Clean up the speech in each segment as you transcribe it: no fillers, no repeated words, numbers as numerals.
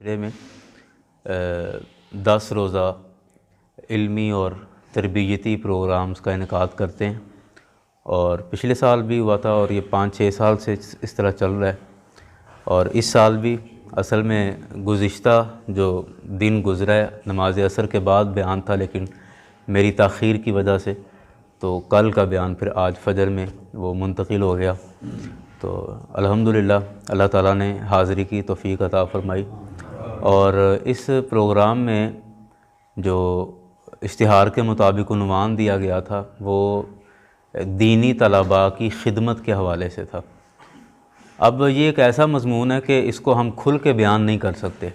میں 10 روزہ علمی اور تربیتی پروگرامز کا انعقاد کرتے ہیں، اور پچھلے سال بھی ہوا تھا اور یہ 5-6 سال سے اس طرح چل رہا ہے، اور اس سال بھی اصل میں گزشتہ جو دن گزرا ہے نماز عصر کے بعد بیان تھا، لیکن میری تاخیر کی وجہ سے تو کل کا بیان پھر آج فجر میں وہ منتقل ہو گیا۔ تو الحمدللہ اللہ تعالیٰ نے حاضری کی توفیق عطا فرمائی، اور اس پروگرام میں جو اشتہار کے مطابق عنوان دیا گیا تھا وہ دینی طلباء کی خدمت کے حوالے سے تھا۔ اب یہ ایک ایسا مضمون ہے کہ اس کو ہم کھل کے بیان نہیں کر سکتے،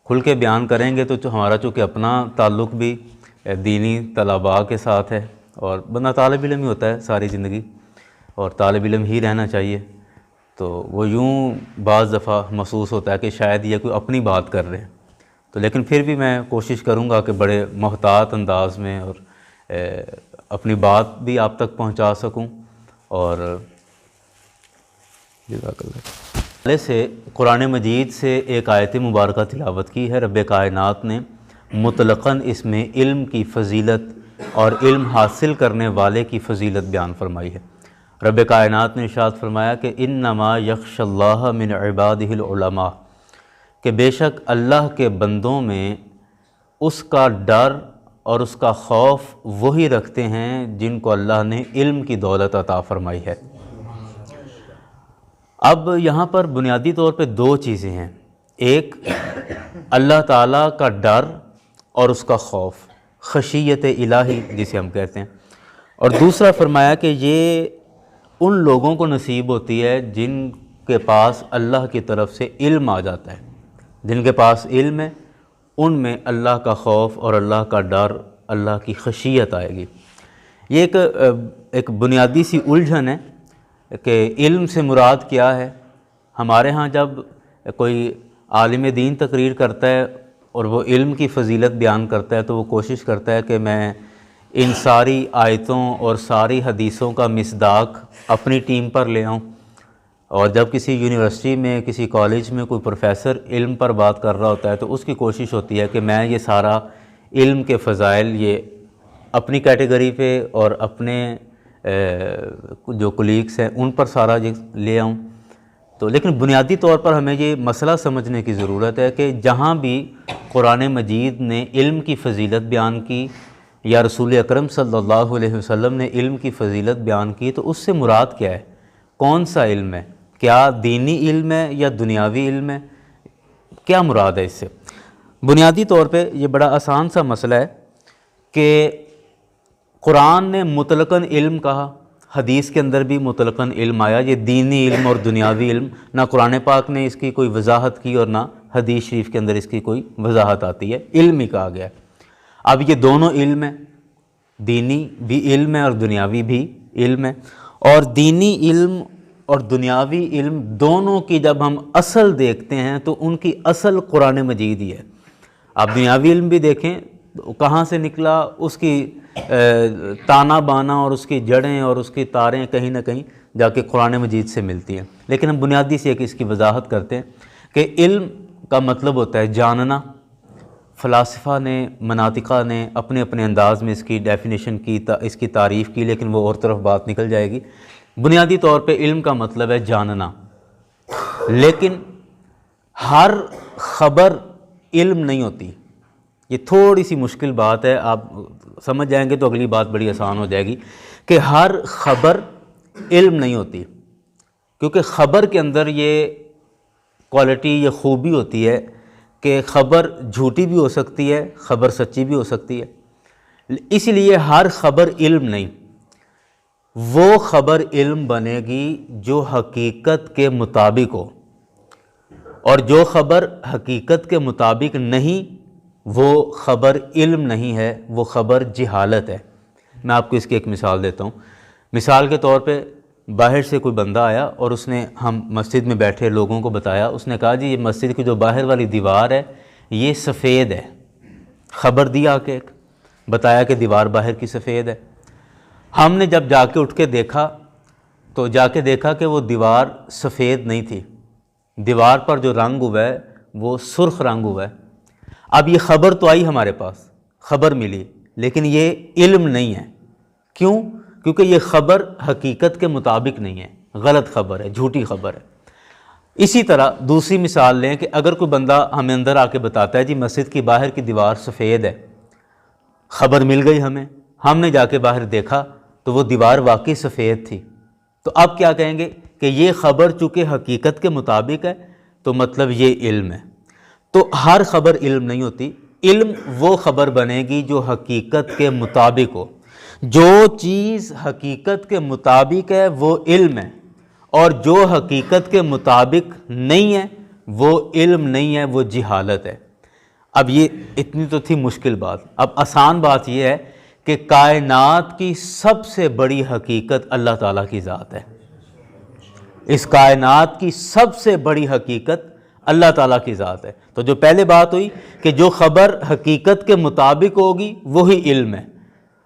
کھل کے بیان کریں گے تو ہمارا چونکہ اپنا تعلق بھی دینی طلباء کے ساتھ ہے، اور بندہ طالب علم ہی ہوتا ہے ساری زندگی، اور طالب علم ہی رہنا چاہیے، تو وہ یوں بعض دفعہ محسوس ہوتا ہے کہ شاید یہ کوئی اپنی بات کر رہے ہیں، تو لیکن پھر بھی میں کوشش کروں گا کہ بڑے محتاط انداز میں اور اپنی بات بھی آپ تک پہنچا سکوں۔ اور جزاک اللہ سے قرآن مجید سے ایک آیت مبارکہ تلاوت کی ہے۔ رب کائنات نے مطلقاً اس میں علم کی فضیلت اور علم حاصل کرنے والے کی فضیلت بیان فرمائی ہے۔ رب کائنات نے ارشاد فرمایا کہ انما یخشی اللہ من عبادہ العلماء، کہ بے شک اللہ کے بندوں میں اس کا ڈر اور اس کا خوف وہی رکھتے ہیں جن کو اللہ نے علم کی دولت عطا فرمائی ہے۔ اب یہاں پر بنیادی طور پہ دو چیزیں ہیں، ایک اللہ تعالیٰ کا ڈر اور اس کا خوف، خشیت الہی جسے ہم کہتے ہیں، اور دوسرا فرمایا کہ یہ ان لوگوں کو نصیب ہوتی ہے جن کے پاس اللہ کی طرف سے علم آ جاتا ہے، جن کے پاس علم ہے ان میں اللہ کا خوف اور اللہ کا ڈر، اللہ کی خشیت آئے گی۔ یہ ایک بنیادی سی الجھن ہے کہ علم سے مراد کیا ہے۔ ہمارے ہاں جب کوئی عالم دین تقریر کرتا ہے اور وہ علم کی فضیلت بیان کرتا ہے تو وہ کوشش کرتا ہے کہ میں ان ساری آیتوں اور ساری حدیثوں کا مصداق اپنی ٹیم پر لے آؤں، اور جب کسی یونیورسٹی میں کسی کالج میں کوئی پروفیسر علم پر بات کر رہا ہوتا ہے تو اس کی کوشش ہوتی ہے کہ میں یہ سارا علم کے فضائل یہ اپنی کیٹیگری پہ اور اپنے جو کولیگس ہیں ان پر سارا لے آؤں۔ تو لیکن بنیادی طور پر ہمیں یہ مسئلہ سمجھنے کی ضرورت ہے کہ جہاں بھی قرآن مجید نے علم کی فضیلت بیان کی یا رسول اکرم صلی اللہ علیہ وسلم نے علم کی فضیلت بیان کی تو اس سے مراد کیا ہے، کون سا علم ہے، کیا دینی علم ہے یا دنیاوی علم ہے، کیا مراد ہے اس سے؟ بنیادی طور پہ یہ بڑا آسان سا مسئلہ ہے کہ قرآن نے مطلقاً علم کہا، حدیث کے اندر بھی مطلقاً علم آیا، یہ دینی علم اور دنیاوی علم، نہ قرآن پاک نے اس کی کوئی وضاحت کی اور نہ حدیث شریف کے اندر اس کی کوئی وضاحت آتی ہے، علم ہی کہا گیا ہے۔ اب یہ دونوں علم ہے، دینی بھی علم ہے اور دنیاوی بھی علم ہے، اور دینی علم اور دنیاوی علم دونوں کی جب ہم اصل دیکھتے ہیں تو ان کی اصل قرآن مجید ہی ہے۔ آپ دنیاوی علم بھی دیکھیں کہاں سے نکلا، اس کی تانا بانا اور اس کی جڑیں اور اس کی تاریں کہیں نہ کہیں جا کے قرآن مجید سے ملتی ہیں، لیکن ہم بنیادی سے ایک اس کی وضاحت کرتے ہیں کہ علم کا مطلب ہوتا ہے جاننا۔ فلاسفہ نے، مناطقہ نے اپنے اپنے انداز میں اس کی ڈیفینیشن کی، اس کی تعریف کی، لیکن وہ اور طرف بات نکل جائے گی۔ بنیادی طور پہ علم کا مطلب ہے جاننا، لیکن ہر خبر علم نہیں ہوتی۔ یہ تھوڑی سی مشکل بات ہے، آپ سمجھ جائیں گے تو اگلی بات بڑی آسان ہو جائے گی کہ ہر خبر علم نہیں ہوتی، کیونکہ خبر کے اندر یہ کوالٹی، یہ خوبی ہوتی ہے کہ خبر جھوٹی بھی ہو سکتی ہے، خبر سچی بھی ہو سکتی ہے، اس لیے ہر خبر علم نہیں، وہ خبر علم بنے گی جو حقیقت کے مطابق ہو، اور جو خبر حقیقت کے مطابق نہیں وہ خبر علم نہیں ہے، وہ خبر جہالت ہے۔ میں آپ کو اس کی ایک مثال دیتا ہوں۔ مثال کے طور پہ باہر سے کوئی بندہ آیا اور اس نے ہم مسجد میں بیٹھے لوگوں کو بتایا، اس نے کہا جی یہ مسجد کی جو باہر والی دیوار ہے یہ سفید ہے، خبر دی آ کے بتایا کہ دیوار باہر کی سفید ہے۔ ہم نے جب جا کے اٹھ کے دیکھا تو جا کے دیکھا کہ وہ دیوار سفید نہیں تھی، دیوار پر جو رنگ ہوا ہے وہ سرخ رنگ ہوا ہے۔ اب یہ خبر تو آئی ہمارے پاس، خبر ملی، لیکن یہ علم نہیں ہے۔ کیوں؟ کیونکہ یہ خبر حقیقت کے مطابق نہیں ہے، غلط خبر ہے، جھوٹی خبر ہے۔ اسی طرح دوسری مثال لیں کہ اگر کوئی بندہ ہمیں اندر آ کے بتاتا ہے جی مسجد کی باہر کی دیوار سفید ہے، خبر مل گئی ہمیں، ہم نے جا کے باہر دیکھا تو وہ دیوار واقعی سفید تھی، تو اب کیا کہیں گے کہ یہ خبر چونکہ حقیقت کے مطابق ہے تو مطلب یہ علم ہے۔ تو ہر خبر علم نہیں ہوتی، علم وہ خبر بنے گی جو حقیقت کے مطابق ہو۔ جو چیز حقیقت کے مطابق ہے وہ علم ہے، اور جو حقیقت کے مطابق نہیں ہے وہ علم نہیں ہے، وہ جہالت ہے۔ اب یہ اتنی تو تھی مشکل بات، اب آسان بات یہ ہے کہ کائنات کی سب سے بڑی حقیقت اللہ تعالیٰ کی ذات ہے۔ اس کائنات کی سب سے بڑی حقیقت اللہ تعالیٰ کی ذات ہے۔ تو جو پہلے بات ہوئی کہ جو خبر حقیقت کے مطابق ہوگی وہی علم ہے،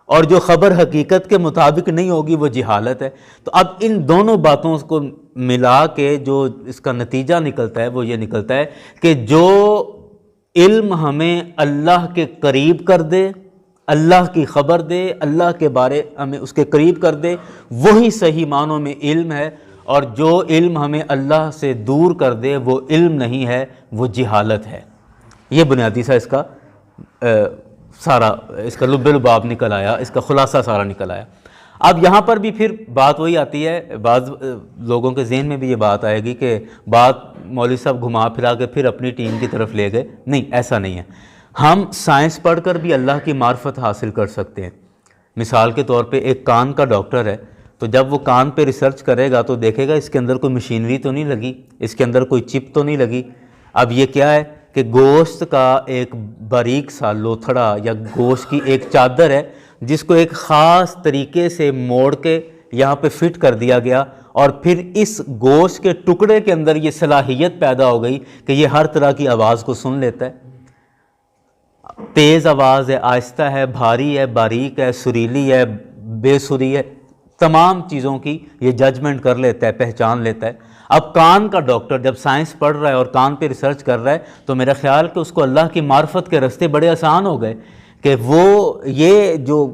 اور جو خبر حقیقت کے مطابق نہیں ہوگی وہ جہالت ہے۔ تو اب ان دونوں باتوں کو ملا کے جو اس کا نتیجہ نکلتا ہے وہ یہ نکلتا ہے کہ جو علم ہمیں اللہ کے قریب کر دے، اللہ کی خبر دے، اللہ کے بارے ہمیں اس کے قریب کر دے، وہی صحیح معنوں میں علم ہے، اور جو علم ہمیں اللہ سے دور کر دے وہ علم نہیں ہے، وہ جہالت ہے۔ یہ بنیادی سا اس کا سارا اس کا لب لباب نکل آیا، اس کا خلاصہ سارا نکل آیا۔ اب یہاں پر بھی پھر بات وہی آتی ہے، بعض لوگوں کے ذہن میں بھی یہ بات آئے گی کہ بات مولوی صاحب گھما پھرا کے پھر اپنی ٹیم کی طرف لے گئے۔ نہیں، ایسا نہیں ہے۔ ہم سائنس پڑھ کر بھی اللہ کی معرفت حاصل کر سکتے ہیں۔ مثال کے طور پہ ایک کان کا ڈاکٹر ہے، تو جب وہ کان پہ ریسرچ کرے گا تو دیکھے گا اس کے اندر کوئی مشینری تو نہیں لگی، اس کے اندر کوئی چپ تو نہیں لگی۔ اب یہ کیا ہے کہ گوشت کا ایک باریک سا لوتھڑا یا گوشت کی ایک چادر ہے جس کو ایک خاص طریقے سے موڑ کے یہاں پہ فٹ کر دیا گیا، اور پھر اس گوشت کے ٹکڑے کے اندر یہ صلاحیت پیدا ہو گئی کہ یہ ہر طرح کی آواز کو سن لیتا ہے۔ تیز آواز ہے، آہستہ ہے، بھاری ہے، باریک ہے، سریلی ہے، بے سری ہے، تمام چیزوں کی یہ ججمنٹ کر لیتا ہے، پہچان لیتا ہے۔ اب کان کا ڈاکٹر جب سائنس پڑھ رہا ہے اور کان پہ ریسرچ کر رہا ہے تو میرا خیال کہ اس کو اللہ کی معرفت کے راستے بڑے آسان ہو گئے کہ وہ یہ جو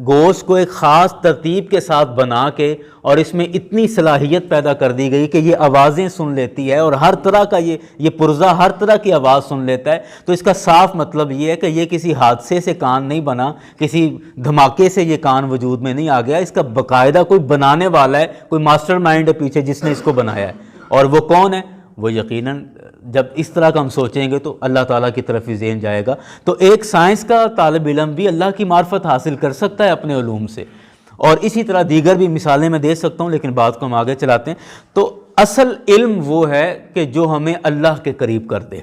گوشت کو ایک خاص ترتیب کے ساتھ بنا کے اور اس میں اتنی صلاحیت پیدا کر دی گئی کہ یہ آوازیں سن لیتی ہے، اور ہر طرح کا یہ پرزہ ہر طرح کی آواز سن لیتا ہے۔ تو اس کا صاف مطلب یہ ہے کہ یہ کسی حادثے سے کان نہیں بنا، کسی دھماکے سے یہ کان وجود میں نہیں آ گیا، اس کا باقاعدہ کوئی بنانے والا ہے، کوئی ماسٹر مائنڈ ہے پیچھے جس نے اس کو بنایا ہے، اور وہ کون ہے؟ وہ یقیناً جب اس طرح کا ہم سوچیں گے تو اللہ تعالیٰ کی طرف ہی ذہن جائے گا۔ تو ایک سائنس کا طالب علم بھی اللہ کی معرفت حاصل کر سکتا ہے اپنے علوم سے، اور اسی طرح دیگر بھی مثالیں میں دے سکتا ہوں، لیکن بات کو ہم آگے چلاتے ہیں۔ تو اصل علم وہ ہے کہ جو ہمیں اللہ کے قریب کر دے،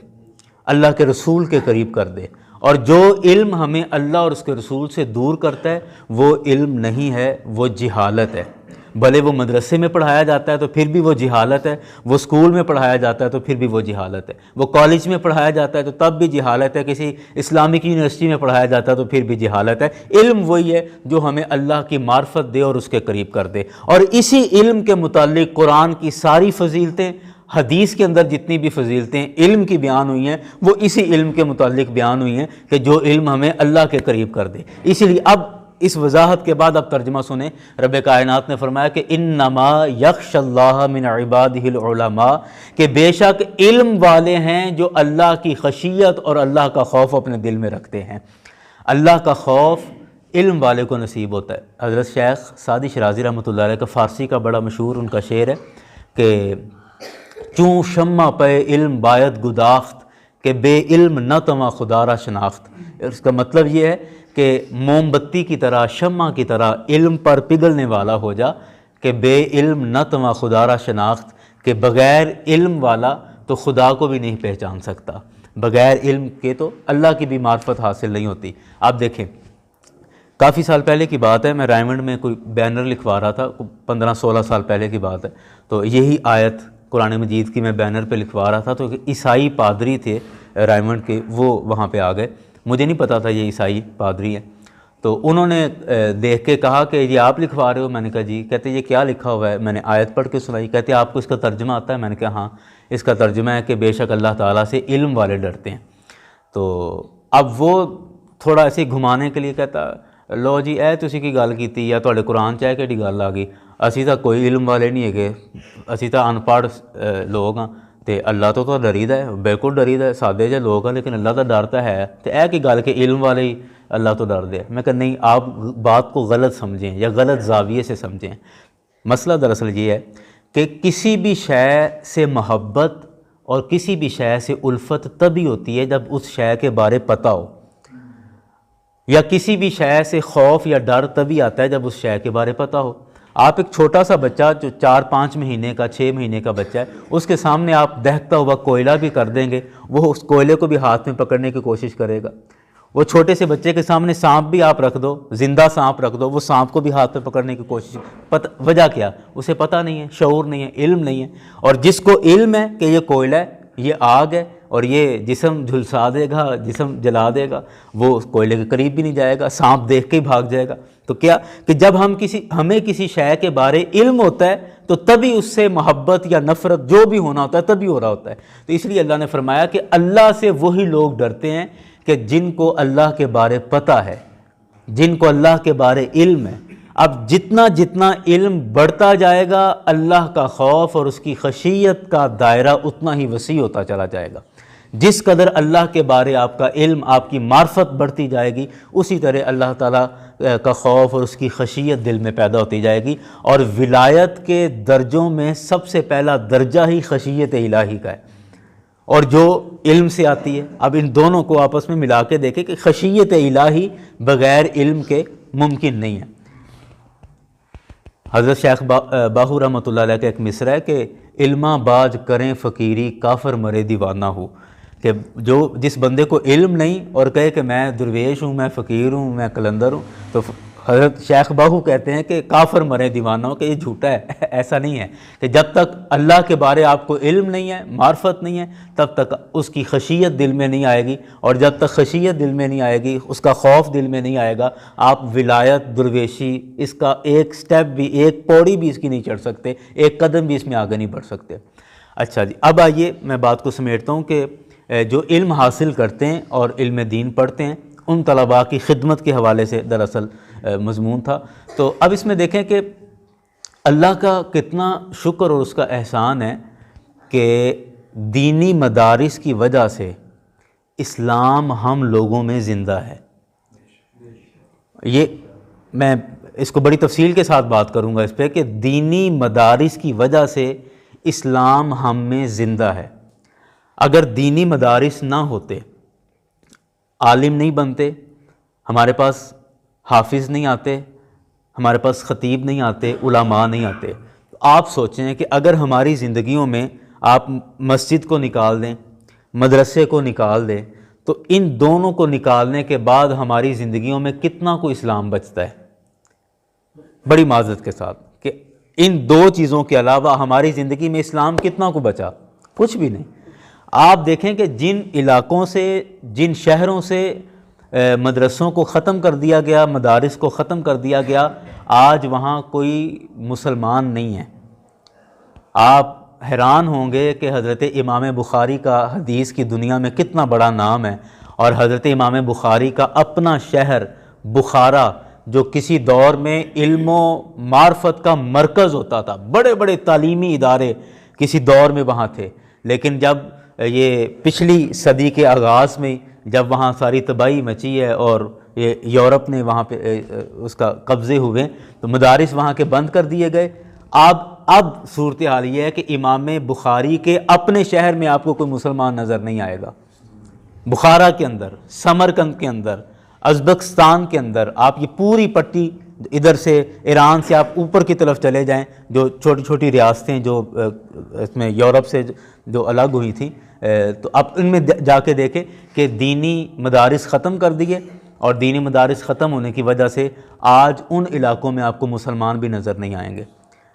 اللہ کے رسول کے قریب کر دے، اور جو علم ہمیں اللہ اور اس کے رسول سے دور کرتا ہے وہ علم نہیں ہے، وہ جہالت ہے۔ بھلے وہ مدرسے میں پڑھایا جاتا ہے تو پھر بھی وہ جہالت ہے، وہ اسکول میں پڑھایا جاتا ہے تو پھر بھی وہ جہالت ہے، وہ کالج میں پڑھایا جاتا ہے تو تب بھی جہالت ہے، کسی اسلامک یونیورسٹی میں پڑھایا جاتا ہے تو پھر بھی جہالت ہے۔ علم وہی ہے جو ہمیں اللہ کی معرفت دے اور اس کے قریب کر دے، اور اسی علم کے متعلق قرآن کی ساری فضیلتیں، حدیث کے اندر جتنی بھی فضیلتیں علم کی بیان ہوئی ہیں وہ اسی علم کے متعلق بیان ہوئی ہیں کہ جو علم ہمیں اللہ کے قریب کر دے۔ اسی لیے اب اس وضاحت کے بعد اب ترجمہ سنیں۔ رب کائنات نے فرمایا کہ انما یخشی اللہ من عبادہ العلماء، کہ بے شک علم والے ہیں جو اللہ کی خشیت اور اللہ کا خوف اپنے دل میں رکھتے ہیں۔ اللہ کا خوف علم والے کو نصیب ہوتا ہے۔ حضرت شیخ سعدی شرازی رحمۃ اللہ علیہ کا فارسی کا بڑا مشہور ان کا شعر ہے کہ چوں شمع پہ علم باید گداخت، کہ بے علم نہ تواں خدا را شناخت۔ اس کا مطلب یہ ہے کہ موم بتی کی طرح، شمع کی طرح علم پر پگھلنے والا ہو جا، کہ بے علم نہ تواں خدا را شناخت، کہ بغیر علم والا تو خدا کو بھی نہیں پہچان سکتا، بغیر علم کے تو اللہ کی بھی معرفت حاصل نہیں ہوتی۔ آپ دیکھیں کافی سال پہلے کی بات ہے، میں رائمنڈ میں کوئی بینر لکھوا رہا تھا، 15-16 سال پہلے کی بات ہے، تو یہی آیت قرآن مجید کی میں بینر پہ لکھوا رہا تھا، تو عیسائی پادری تھے رائمنڈ کے، وہ وہاں پہ آ گئے، مجھے نہیں پتا تھا یہ عیسائی پادری ہیں، تو انہوں نے دیکھ کے کہا کہ یہ آپ لکھوا رہے ہو؟ میں نے کہا جی۔ کہتے یہ کیا لکھا ہوا ہے؟ میں نے آیت پڑھ کے سنائی۔ کہتے آپ کو اس کا ترجمہ آتا ہے؟ میں نے کہا ہاں۔ اس کا ترجمہ ہے کہ بے شک اللہ تعالیٰ سے علم والے ڈرتے ہیں۔ تو اب وہ تھوڑا ایسے گھمانے کے لیے کہتا لو جی اے تسی کی گل کیتی یا تواڈے قرآن چ کہڑی گل آ گئی، اسی تا کوئی علم والے نہیں ہے، اسی تا ان پڑھ لوگ ہاں تے اللہ تو ڈریدا ہے، بالکل ڈریدا ہے، سادے جے لوگ ہیں لیکن اللہ تو ڈرتا ہے، تو اے کی گل کہ علم والے ہی اللہ تو ڈر دے۔ میں کہ نہیں، آپ بات کو غلط سمجھیں یا غلط زاویے سے سمجھیں۔ مسئلہ دراصل یہ ہے کہ کسی بھی شے سے محبت اور کسی بھی شے سے الفت تبھی ہوتی ہے جب اس شے کے بارے پتہ ہو، یا کسی بھی شے سے خوف یا ڈر تبھی آتا ہے جب اس شے کے بارے پتہ ہو۔ آپ ایک چھوٹا سا بچہ جو 4-5 مہینے کا 6 مہینے کا بچہ ہے، اس کے سامنے آپ دہتا ہوا کوئلہ بھی کر دیں گے، وہ اس کوئلے کو بھی ہاتھ میں پکڑنے کی کوشش کرے گا۔ وہ چھوٹے سے بچے کے سامنے سانپ بھی آپ رکھ دو، زندہ سانپ رکھ دو، وہ سانپ کو بھی ہاتھ میں پکڑنے کی کوشش، وجہ کیا؟ اسے پتہ نہیں ہے، شعور نہیں ہے، علم نہیں ہے۔ اور جس کو علم ہے کہ یہ کوئلہ ہے، یہ آگ ہے اور یہ جسم جھلسا دے گا، جسم جلا دے گا، وہ کوئلے کے قریب بھی نہیں جائے گا، سانپ دیکھ کے ہی بھاگ جائے گا۔ تو کیا کہ جب ہمیں کسی شے کے بارے علم ہوتا ہے تو تبھی اس سے محبت یا نفرت جو بھی ہونا ہوتا ہے تبھی ہو رہا ہوتا ہے۔ تو اس لیے اللہ نے فرمایا کہ اللہ سے وہی لوگ ڈرتے ہیں کہ جن کو اللہ کے بارے پتہ ہے، جن کو اللہ کے بارے علم ہے۔ اب جتنا جتنا علم بڑھتا جائے گا، اللہ کا خوف اور اس کی خشیت کا دائرہ اتنا ہی وسیع ہوتا چلا جائے گا۔ جس قدر اللہ کے بارے آپ کا علم، آپ کی معرفت بڑھتی جائے گی، اسی طرح اللہ تعالیٰ کا خوف اور اس کی خشیت دل میں پیدا ہوتی جائے گی۔ اور ولایت کے درجوں میں سب سے پہلا درجہ ہی خشیت الہی کا ہے، اور جو علم سے آتی ہے۔ اب ان دونوں کو آپس میں ملا کے دیکھیں کہ خشیت الہی بغیر علم کے ممکن نہیں ہے۔ حضرت شیخ باہو رحمۃ اللہ علیہ کا ایک مصرع ہے کہ علماں باج کریں فقیری کافر مرے دیوانہ ہو، کہ جس بندے کو علم نہیں اور کہے کہ میں درویش ہوں، میں فقیر ہوں، میں قلندر ہوں، تو حضرت شیخ باہو کہتے ہیں کہ کافر مرے دیوانہ ہو، کہ یہ جھوٹا ہے۔ ایسا نہیں ہے کہ جب تک اللہ کے بارے آپ کو علم نہیں ہے، معرفت نہیں ہے، تب تک اس کی خشیت دل میں نہیں آئے گی، اور جب تک خشیت دل میں نہیں آئے گی، اس کا خوف دل میں نہیں آئے گا، آپ ولایت، درویشی، اس کا ایک سٹیپ بھی، ایک پوڑی بھی اس کی نہیں چڑھ سکتے، ایک قدم بھی اس میں آگے نہیں بڑھ سکتے۔ اچھا جی، اب آئیے میں بات کو سمیٹتا ہوں کہ جو علم حاصل کرتے ہیں اور علم دین پڑھتے ہیں، ان طلباء کی خدمت کے حوالے سے دراصل مضمون تھا۔ تو اب اس میں دیکھیں کہ اللہ کا کتنا شکر اور اس کا احسان ہے کہ دینی مدارس کی وجہ سے اسلام ہم لوگوں میں زندہ ہے۔ یہ میں اس کو بڑی تفصیل کے ساتھ بات کروں گا اس پہ کہ دینی مدارس کی وجہ سے اسلام ہم میں زندہ ہے۔ اگر دینی مدارس نہ ہوتے، عالم نہیں بنتے، ہمارے پاس حافظ نہیں آتے، ہمارے پاس خطیب نہیں آتے، علماء نہیں آتے، تو آپ سوچیں کہ اگر ہماری زندگیوں میں آپ مسجد کو نکال دیں، مدرسے کو نکال دیں، تو ان دونوں کو نکالنے کے بعد ہماری زندگیوں میں کتنا کو اسلام بچتا ہے؟ بڑی معذرت کے ساتھ کہ ان دو چیزوں کے علاوہ ہماری زندگی میں اسلام کتنا کو بچا؟ کچھ بھی نہیں۔ آپ دیکھیں کہ جن علاقوں سے، جن شہروں سے مدرسوں کو ختم کر دیا گیا، مدارس کو ختم کر دیا گیا، آج وہاں کوئی مسلمان نہیں ہے۔ آپ حیران ہوں گے کہ حضرت امام بخاری کا حدیث کی دنیا میں کتنا بڑا نام ہے، اور حضرت امام بخاری کا اپنا شہر بخارا، جو کسی دور میں علم و معرفت کا مرکز ہوتا تھا، بڑے بڑے تعلیمی ادارے کسی دور میں وہاں تھے، لیکن جب یہ پچھلی صدی کے آغاز میں جب وہاں ساری تباہی مچی ہے اور یہ یورپ نے وہاں پہ اس کا قبضے ہوئے، تو مدارس وہاں کے بند کر دیے گئے۔ اب صورتحال یہ ہے کہ امام بخاری کے اپنے شہر میں آپ کو کوئی مسلمان نظر نہیں آئے گا۔ بخارا کے اندر، سمرقند کے اندر، ازبکستان کے اندر، آپ یہ پوری پٹی ادھر سے ایران سے آپ اوپر کی طرف چلے جائیں، جو چھوٹی چھوٹی ریاستیں جو اس میں یورپ سے جو الگ ہوئی تھیں، تو آپ ان میں جا کے دیکھیں کہ دینی مدارس ختم کر دیے، اور دینی مدارس ختم ہونے کی وجہ سے آج ان علاقوں میں آپ کو مسلمان بھی نظر نہیں آئیں گے۔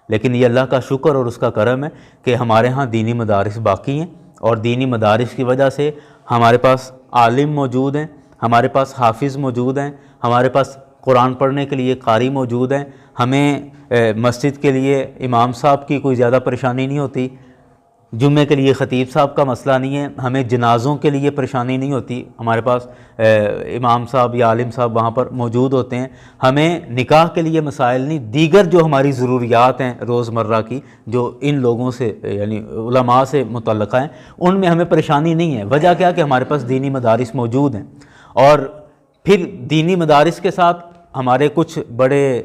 لیکن یہ اللہ کا شکر اور اس کا کرم ہے کہ ہمارے ہاں دینی مدارس باقی ہیں، اور دینی مدارس کی وجہ سے ہمارے پاس عالم موجود ہیں، ہمارے پاس حافظ موجود ہیں، ہمارے پاس قرآن پڑھنے کے لیے قاری موجود ہیں، ہمیں مسجد کے لیے امام صاحب کی کوئی زیادہ پریشانی نہیں ہوتی، جمعے کے لیے خطیب صاحب کا مسئلہ نہیں ہے، ہمیں جنازوں کے لیے پریشانی نہیں ہوتی، ہمارے پاس امام صاحب یا عالم صاحب وہاں پر موجود ہوتے ہیں، ہمیں نکاح کے لیے مسائل نہیں، دیگر جو ہماری ضروریات ہیں روزمرہ کی جو ان لوگوں سے یعنی علماء سے متعلقہ ہیں ان میں ہمیں پریشانی نہیں ہے۔ وجہ کیا کہ ہمارے پاس دینی مدارس موجود ہیں، اور پھر دینی مدارس کے ساتھ ہمارے کچھ بڑے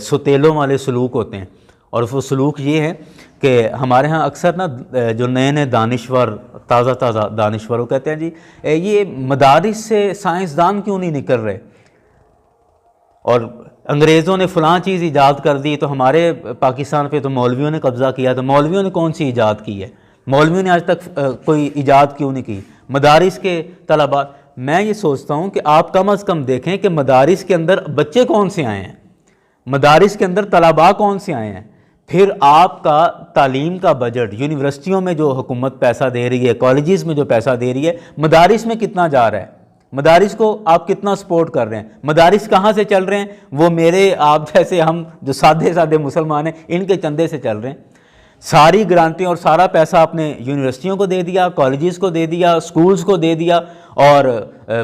ستیلوں والے سلوک ہوتے ہیں، اور وہ سلوک یہ ہے کہ ہمارے ہاں اکثر نا جو نئے نئے دانشور تازہ دانشور وہ کہتے ہیں جی یہ مدارس سے سائنسدان کیوں نہیں نکل رہے، اور انگریزوں نے فلاں چیز ایجاد کر دی تو ہمارے پاکستان پہ تو مولویوں نے قبضہ کیا، تو مولویوں نے کون سی ایجاد کی ہے، مولویوں نے آج تک کوئی ایجاد کیوں نہیں کی۔ مدارس کے طلباء، میں یہ سوچتا ہوں کہ آپ کم از کم دیکھیں کہ مدارس کے اندر بچے کون سے آئے ہیں، مدارس کے اندر طلباء کون سے آئے ہیں، پھر آپ کا تعلیم کا بجٹ، یونیورسٹیوں میں جو حکومت پیسہ دے رہی ہے، کالجز میں جو پیسہ دے رہی ہے، مدارس میں کتنا جا رہا ہے، مدارس کو آپ کتنا سپورٹ کر رہے ہیں، مدارس کہاں سے چل رہے ہیں، وہ میرے آپ جیسے ہم جو سادے مسلمان ہیں ان کے چندے سے چل رہے ہیں۔ ساری گرانٹیں اور سارا پیسہ آپ نے یونیورسٹیوں کو دے دیا، کالجز کو دے دیا، سکولز کو دے دیا، اور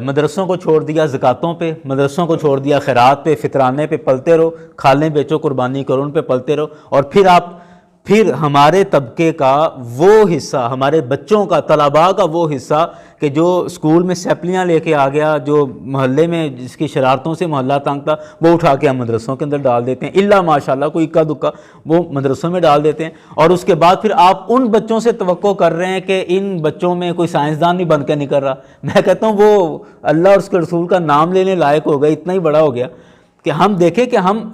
مدرسوں کو چھوڑ دیا زکاتوں پہ، مدرسوں کو چھوڑ دیا خیرات پہ، فطرانے پہ، پلتے رہو، کھالیں بیچو قربانی کرو ان پہ پلتے رہو، اور پھر ہمارے طبقے کا وہ حصہ، ہمارے بچوں کا، طلباء کا وہ حصہ کہ جو اسکول میں سیپلیاں لے کے آ گیا، جو محلے میں جس کی شرارتوں سے محلہ تنگ تھا، وہ اٹھا کے ہم مدرسوں کے اندر ڈال دیتے ہیں، الا ماشاءاللہ کوئی اکا دکا وہ مدرسوں میں ڈال دیتے ہیں، اور اس کے بعد پھر آپ ان بچوں سے توقع کر رہے ہیں کہ ان بچوں میں کوئی سائنسدان نہیں بن کے نکل رہا۔ میں کہتا ہوں وہ اللہ اور اس کے رسول کا نام لینے لائق ہو گیا، اتنا ہی بڑا ہو گیا کہ ہم دیکھیں کہ ہم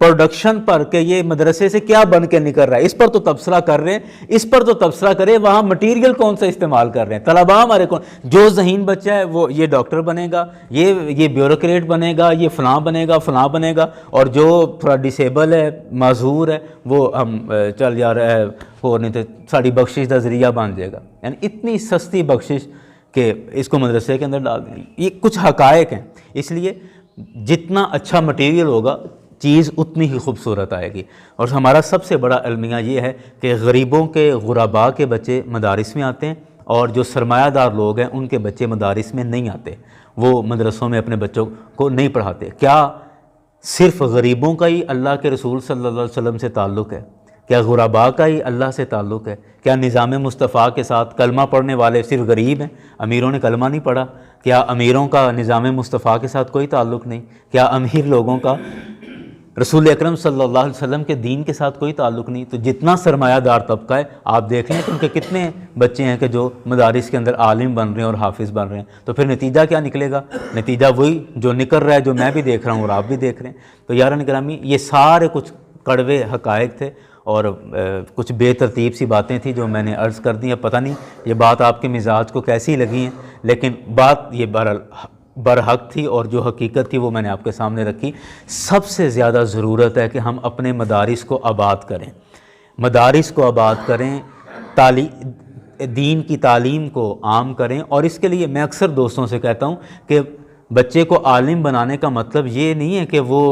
پروڈکشن پر کہ یہ مدرسے سے کیا بن کے نکل رہا ہے، اس پر تو تبصرہ کر رہے ہیں، اس پر تو تبصرہ کریں وہاں مٹیریل کون سا استعمال کر رہے ہیں، طلباء ہمارے کون، جو ذہین بچہ ہے وہ یہ ڈاکٹر بنے گا، یہ بیوروکریٹ بنے گا، یہ فلاں بنے گا، اور جو تھوڑا ڈسیبل ہے، معذور ہے، وہ ہم چل جا رہا ہے وہ نہیں تو ساری بخشش کا ذریعہ بن جائے گا، یعنی اتنی سستی بخشش کہ اس کو مدرسے کے اندر ڈال دیں۔ یہ کچھ حقائق ہیں، اس لیے جتنا اچھا مٹیریل ہوگا چیز اتنی ہی خوبصورت آئے گی۔ اور ہمارا سب سے بڑا المیہ یہ ہے کہ غریبوں کے، غرباء کے بچے مدارس میں آتے ہیں، اور جو سرمایہ دار لوگ ہیں ان کے بچے مدارس میں نہیں آتے، وہ مدرسوں میں اپنے بچوں کو نہیں پڑھاتے۔ کیا صرف غریبوں کا ہی اللہ کے رسول صلی اللہ علیہ وسلم سے تعلق ہے؟ کیا غرباء کا ہی اللہ سے تعلق ہے؟ کیا نظام مصطفیٰ کے ساتھ کلمہ پڑھنے والے صرف غریب ہیں، امیروں نے کلمہ نہیں پڑھا؟ کیا امیروں کا نظام مصطفیٰ کے ساتھ کوئی تعلق نہیں؟ کیا امیر لوگوں کا رسول اکرم صلی اللہ علیہ وسلم کے دین کے ساتھ کوئی تعلق نہیں؟ تو جتنا سرمایہ دار طبقہ ہے آپ دیکھ لیں کہ ان کے کتنے بچے ہیں کہ جو مدارس کے اندر عالم بن رہے ہیں اور حافظ بن رہے ہیں، تو پھر نتیجہ کیا نکلے گا؟ نتیجہ وہی جو نکل رہا ہے، جو میں بھی دیکھ رہا ہوں اور آپ بھی دیکھ رہے ہیں۔ تو یاران گرامی، یہ سارے کچھ کڑوے حقائق تھے اور کچھ بے ترتیب سی باتیں تھیں جو میں نے عرض کر دی ہیں۔ پتہ نہیں یہ بات آپ کے مزاج کو کیسی لگی ہیں، لیکن بات یہ برحق تھی اور جو حقیقت تھی وہ میں نے آپ کے سامنے رکھی۔ سب سے زیادہ ضرورت ہے کہ ہم اپنے مدارس کو آباد کریں، مدارس کو آباد کریں، دین کی تعلیم کو عام کریں، اور اس کے لیے میں اکثر دوستوں سے کہتا ہوں کہ بچے کو عالم بنانے کا مطلب یہ نہیں ہے کہ وہ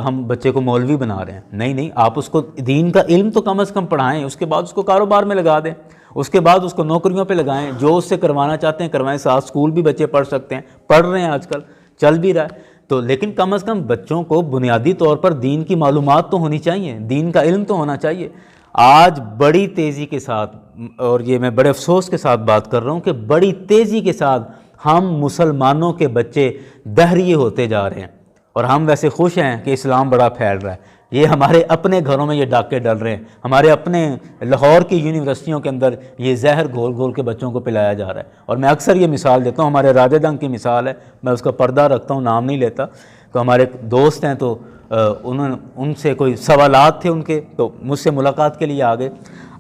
ہم بچے کو مولوی بنا رہے ہیں، نہیں، آپ اس کو دین کا علم تو کم از کم پڑھائیں، اس کے بعد اس کو کاروبار میں لگا دیں، اس کے بعد اس کو نوکریوں پہ لگائیں، جو اس سے کروانا چاہتے ہیں کروائیں، ساتھ اسکول بھی بچے پڑھ سکتے ہیں، پڑھ رہے ہیں آج کل، چل بھی رہا ہے تو، لیکن کم از کم بچوں کو بنیادی طور پر دین کی معلومات تو ہونی چاہیے، دین کا علم تو ہونا چاہیے۔ آج بڑی تیزی کے ساتھ، اور یہ میں بڑے افسوس کے ساتھ بات کر رہا ہوں کہ بڑی تیزی کے ساتھ ہم مسلمانوں کے بچے دہریے ہوتے جا رہے ہیں، اور ہم ویسے خوش ہیں کہ اسلام بڑا پھیل رہا ہے، یہ ہمارے اپنے گھروں میں یہ ڈاکے ڈل رہے ہیں، ہمارے اپنے لاہور کی یونیورسٹیوں کے اندر یہ زہر گھول گھول کے بچوں کو پلایا جا رہا ہے۔ اور میں اکثر یہ مثال دیتا ہوں، ہمارے راجہ دنگ کی مثال ہے، میں اس کا پردہ رکھتا ہوں، نام نہیں لیتا، تو ہمارے دوست ہیں تو ان سے کوئی سوالات تھے ان کے، تو مجھ سے ملاقات کے لیے آ گئے۔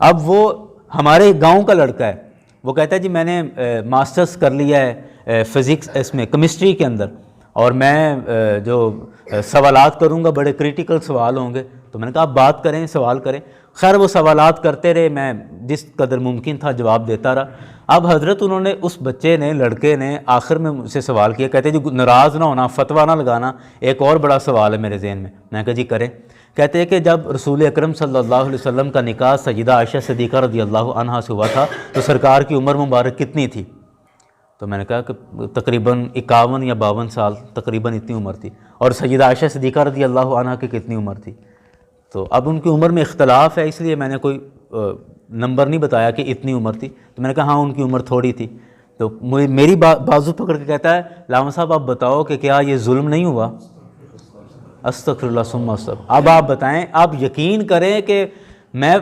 اب وہ ہمارے گاؤں کا لڑکا ہے، وہ کہتا ہے جی میں نے ماسٹرز کر لیا ہے فزکس، اس میں کیمسٹری کے اندر، اور میں جو سوالات کروں گا بڑے کریٹیکل سوال ہوں گے، تو میں نے کہا آپ بات کریں، سوال کریں۔ خیر وہ سوالات کرتے رہے، میں جس قدر ممکن تھا جواب دیتا رہا۔ اب حضرت انہوں نے، اس بچے نے، لڑکے نے آخر میں مجھ سے سوال کیا، کہتے جی ناراض نہ ہونا، فتویٰ نہ لگانا، ایک اور بڑا سوال ہے میرے ذہن میں۔ میں نے کہا جی کریں۔ کہتے ہیں کہ جب رسول اکرم صلی اللہ علیہ وسلم کا نکاح سیدہ عائشہ صدیقہ رضی اللہ عنہا سے ہوا تھا تو سرکار کی عمر مبارک کتنی تھی؟ تو میں نے کہا کہ تقریباً 51 یا 52 سال تقریباً اتنی عمر تھی. اور سیدہ عائشہ صدیقہ رضی اللہ عنہا کی کتنی عمر تھی؟ تو اب ان کی عمر میں اختلاف ہے، اس لیے میں نے کوئی نمبر نہیں بتایا کہ اتنی عمر تھی. تو میں نے کہا ہاں ان کی عمر تھوڑی تھی. تو میری بازو پکڑ کے کہتا ہے لاما صاحب آپ بتاؤ کہ کیا یہ ظلم نہیں ہوا؟ استغفر اللہ ثم استغفر. اب آپ بتائیں، آپ یقین کریں کہ میں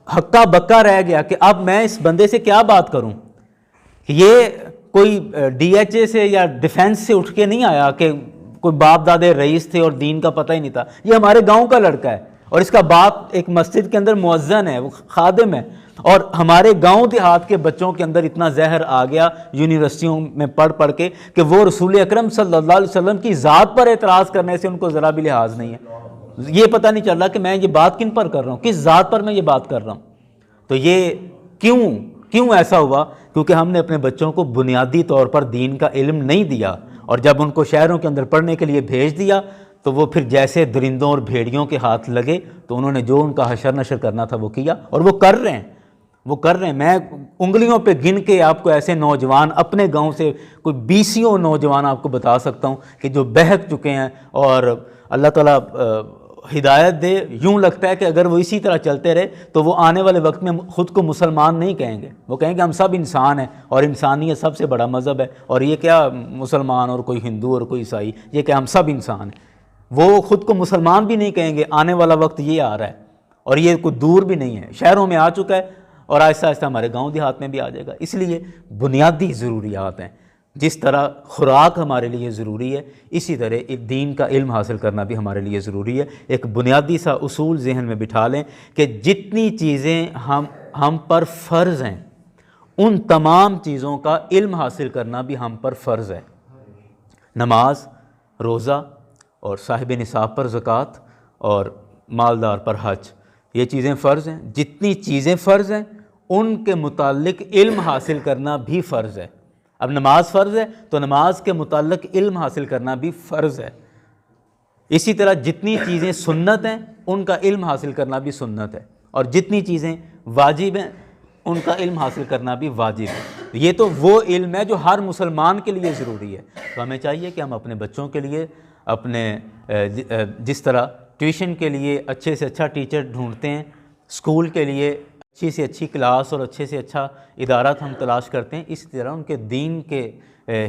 ہکا بکا رہ گیا کہ اب میں اس بندے سے کیا بات کروں کہ یہ کوئی ڈی ایچ اے سے یا ڈیفینس سے اٹھ کے نہیں آیا کہ کوئی باپ دادے رئیس تھے اور دین کا پتہ ہی نہیں تھا. یہ ہمارے گاؤں کا لڑکا ہے اور اس کا باپ ایک مسجد کے اندر مؤذن ہے، وہ خادم ہے. اور ہمارے گاؤں دیہات کے بچوں کے اندر اتنا زہر آ گیا یونیورسٹیوں میں پڑھ کے کہ وہ رسول اکرم صلی اللہ علیہ وسلم کی ذات پر اعتراض کرنے سے ان کو ذرا بھی لحاظ نہیں ہے. یہ پتہ نہیں چل رہا کہ میں یہ بات کن پر کر رہا ہوں، کس ذات پر میں یہ بات کر رہا ہوں. تو یہ کیوں ایسا ہوا؟ کیونکہ ہم نے اپنے بچوں کو بنیادی طور پر دین کا علم نہیں دیا، اور جب ان کو شہروں کے اندر پڑھنے کے لیے بھیج دیا تو وہ پھر جیسے درندوں اور بھیڑیوں کے ہاتھ لگے تو انہوں نے جو ان کا حشر نشر کرنا تھا وہ کیا، اور وہ کر رہے ہیں. میں انگلیوں پہ گن کے آپ کو ایسے نوجوان اپنے گاؤں سے کوئی 20 نوجوان آپ کو بتا سکتا ہوں کہ جو بہک چکے ہیں، اور اللہ تعالیٰ ہدایت دے. یوں لگتا ہے کہ اگر وہ اسی طرح چلتے رہے تو وہ آنے والے وقت میں خود کو مسلمان نہیں کہیں گے، وہ کہیں گے ہم سب انسان ہیں اور انسانیت سب سے بڑا مذہب ہے، اور یہ کیا مسلمان اور کوئی ہندو اور کوئی عیسائی، یہ کہ ہم سب انسان ہیں. وہ خود کو مسلمان بھی نہیں کہیں گے. آنے والا وقت یہ آ رہا ہے اور یہ کوئی دور بھی نہیں ہے، شہروں میں آ چکا ہے اور آہستہ آہستہ ہمارے گاؤں دیہات میں بھی آ جائے گا. اس لیے بنیادی ضروریات ہیں. جس طرح خوراک ہمارے لیے ضروری ہے، اسی طرح دین کا علم حاصل کرنا بھی ہمارے لیے ضروری ہے. ایک بنیادی سا اصول ذہن میں بٹھا لیں کہ جتنی چیزیں ہم پر فرض ہیں ان تمام چیزوں کا علم حاصل کرنا بھی ہم پر فرض ہے. نماز، روزہ، اور صاحب نصاب پر زکوٰۃ، اور مالدار پر حج، یہ چیزیں فرض ہیں. جتنی چیزیں فرض ہیں ان کے متعلق علم حاصل کرنا بھی فرض ہے. اب نماز فرض ہے تو نماز کے متعلق علم حاصل کرنا بھی فرض ہے. اسی طرح جتنی چیزیں سنت ہیں ان کا علم حاصل کرنا بھی سنت ہے، اور جتنی چیزیں واجب ہیں ان کا علم حاصل کرنا بھی واجب ہے. یہ تو وہ علم ہے جو ہر مسلمان کے لیے ضروری ہے. تو ہمیں چاہیے کہ ہم اپنے بچوں کے لیے اپنے جس طرح ٹیوشن کے لیے اچھے سے اچھا ٹیچر ڈھونڈتے ہیں، اسکول کے لیے اچھی سے اچھی کلاس اور اچھے سے اچھا ادارات ہم تلاش کرتے ہیں، اسی طرح ان کے دین کے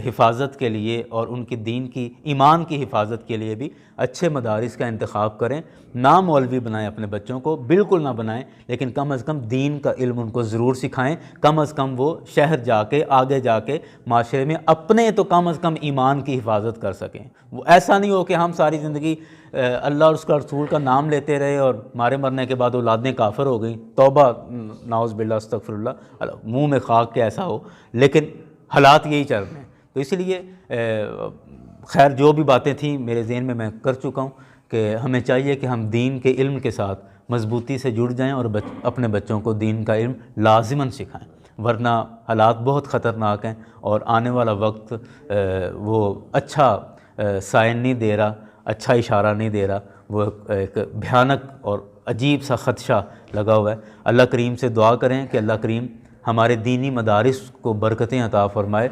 حفاظت کے لیے اور ان کے دین کی ایمان کی حفاظت کے لیے بھی اچھے مدارس کا انتخاب کریں. نہ مولوی بنائیں اپنے بچوں کو، بالکل نہ بنائیں، لیکن کم از کم دین کا علم ان کو ضرور سکھائیں. کم از کم وہ شہر جا کے آگے جا کے معاشرے میں اپنے تو کم از کم ایمان کی حفاظت کر سکیں. وہ ایسا نہیں ہو کہ ہم ساری زندگی اللہ اور اس کا رسول کا نام لیتے رہے اور مارے مرنے کے بعد اولادیں کافر ہو گئیں. توبہ، نعوذ باللہ، استغفر اللہ، منہ میں خاک کے ایسا ہو، لیکن حالات یہی چل رہے ہیں. تو اسی لیے خیر جو بھی باتیں تھیں میرے ذہن میں کر چکا ہوں کہ ہمیں چاہیے کہ ہم دین کے علم کے ساتھ مضبوطی سے جڑ جائیں اور اپنے بچوں کو دین کا علم لازماً سکھائیں، ورنہ حالات بہت خطرناک ہیں اور آنے والا وقت وہ اچھا سائن نہیں دے رہا، اچھا اشارہ نہیں دے رہا. وہ ایک بھیانک اور عجیب سا خدشہ لگا ہوا ہے. اللہ کریم سے دعا کریں کہ اللہ کریم ہمارے دینی مدارس کو برکتیں عطا فرمائے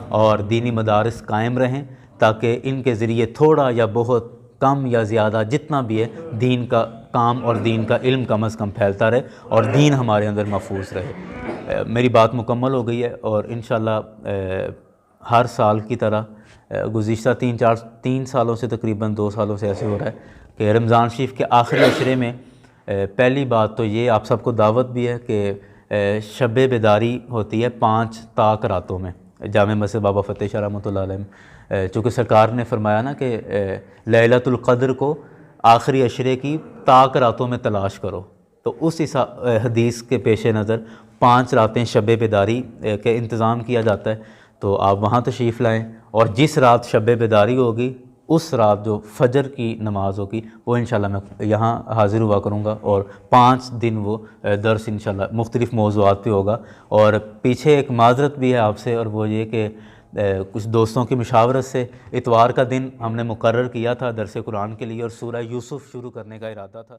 اور دینی مدارس قائم رہیں، تاکہ ان کے ذریعے تھوڑا یا بہت، کم یا زیادہ، جتنا بھی ہے، دین کا کام اور دین کا علم کم از کم پھیلتا رہے اور دین ہمارے اندر محفوظ رہے. میری بات مکمل ہو گئی ہے اور انشاءاللہ ہر سال کی طرح گزشتہ 3 سالوں سے، تقریباً 2 سالوں سے ایسے ہو رہا ہے کہ رمضان شریف کے آخری عشرے میں پہلی بات تو یہ آپ سب کو دعوت بھی ہے کہ شب بیداری ہوتی ہے 5 طاق راتوں میں جامع مسجد بابا فتح شاہ رحمۃ اللہ علیہ. چونکہ سرکار نے فرمایا نا کہ لیلۃ القدر کو آخری عشرے کی طاق راتوں میں تلاش کرو، تو اس حدیث کے پیش نظر 5 راتیں شب بیداری کے انتظام کیا جاتا ہے. تو آپ وہاں تشریف لائیں، اور جس رات شب بیداری ہوگی اس رات جو فجر کی نماز ہوگی وہ انشاءاللہ میں یہاں حاضر ہوا کروں گا، اور 5 دن وہ درس انشاءاللہ مختلف موضوعات پہ ہوگا. اور پیچھے ایک معذرت بھی ہے آپ سے، اور وہ یہ کہ کچھ دوستوں کی مشاورت سے اتوار کا دن ہم نے مقرر کیا تھا درس قرآن کے لیے، اور سورہ یوسف شروع کرنے کا ارادہ تھا۔